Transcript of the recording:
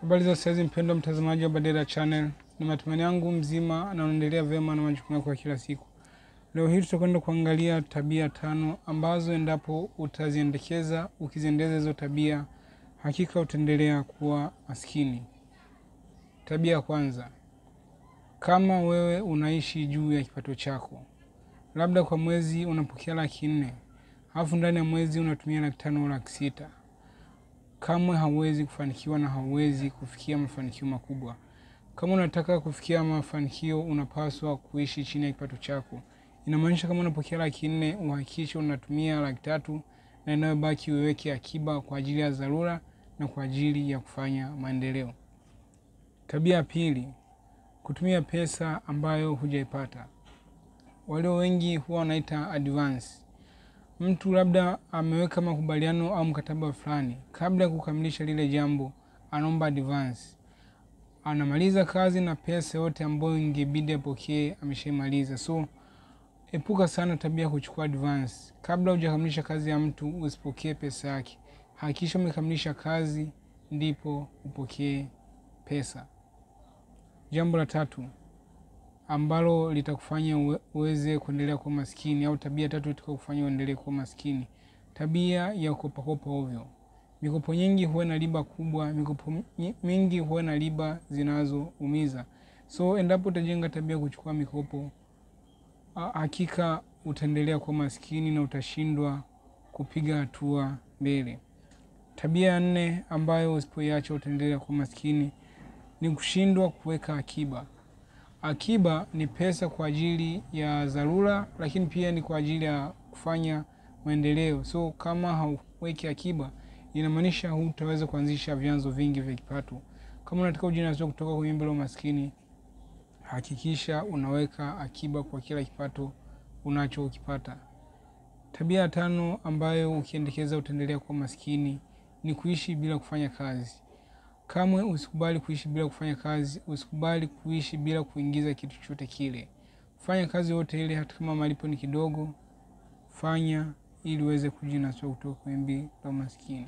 Habari za saizi mpendwa mtazamaji wa Badera Channel. Ni matumaini yangu mzima na unaendelea vyema na majukumu yako ya kila siku. Leo hii tutakwenda kuangalia tabia 5 ambazo endapo utaziendekeza, ukiziendeza hizo tabia, hakika utaendelea kuwa maskini. Tabia ya kwanza. Kama wewe unaishi juu ya kipato chako, labda kwa mwezi unapokea 400,000, alafu ndani ya mwezi unatumia 500,000 au 600,000. Kamwe hauwezi kufanikiwa na hauwezi kufikia mafanikio makubwa. Kama unataka kufikia mafanikio, unapaswa kuishi chini ya kipato chako. Inamaanisha kama unapokea 400,000, uhakikishe unatumia 300,000 na inayobaki uweke akiba kwa ajili ya dharura na kwa ajili ya kufanya maendeleo. Tabia ya pili, kutumia pesa ambayo hujaipata. Walio wengi huwa wanaita advance. Mtu labda ameweka makubaliano au mkataba fulani, kabla ya kukamilisha lile jambo anaomba advance. Anamaliza kazi na pesa yote ambayo ingebidi apokee ameshaimaliza. So epuka sana tabia kuchukua advance. Kabla hujakamilisha kazi ya mtu usipokee pesa yake. Hakikisha umekamilisha kazi ndipo upokee pesa. Jambo la 3 ambalo litakufanya uweze kuendelea kuwa maskini, au tabia 3 itakufanya uendelee kuwa maskini. Tabia ya kukopa ovyo. Mikopo nyingi huwa na riba kubwa, mikopo mingi huwa na riba zinazoumiza. So endapo utajenga tabia kuchukua mikopo, hakika utaendelea kuwa maskini na utashindwa kupiga hatua mbele. Tabia 4 ambayo usipoiacha utaendelea kuwa maskini ni kushindwa kuweka akiba. Akiba ni pesa kwa ajili ya dharura, lakini pia ni kwa ajili ya kufanya maendeleo. So kama hauweki akiba, inamaanisha hutaweza kuanzisha vyanzo vingi vya kipato. Kama unataka ujinasue kutoka kwenye mbele umaskini, hakikisha unaweka akiba kwa kila kipato unachokipata. Tabia ya 5 ambayo ukiendekeza utaendelea kuwa maskini ni kuishi bila kufanya kazi. Kamwe usikubali kuishi bila kufanya kazi, usikubali kuishi bila kuingiza kitu chochote kile. Fanya kazi yote ile hata kama malipo ni kidogo, fanya ili uweze kujinasua kutoka kwenye mbili la umaskini.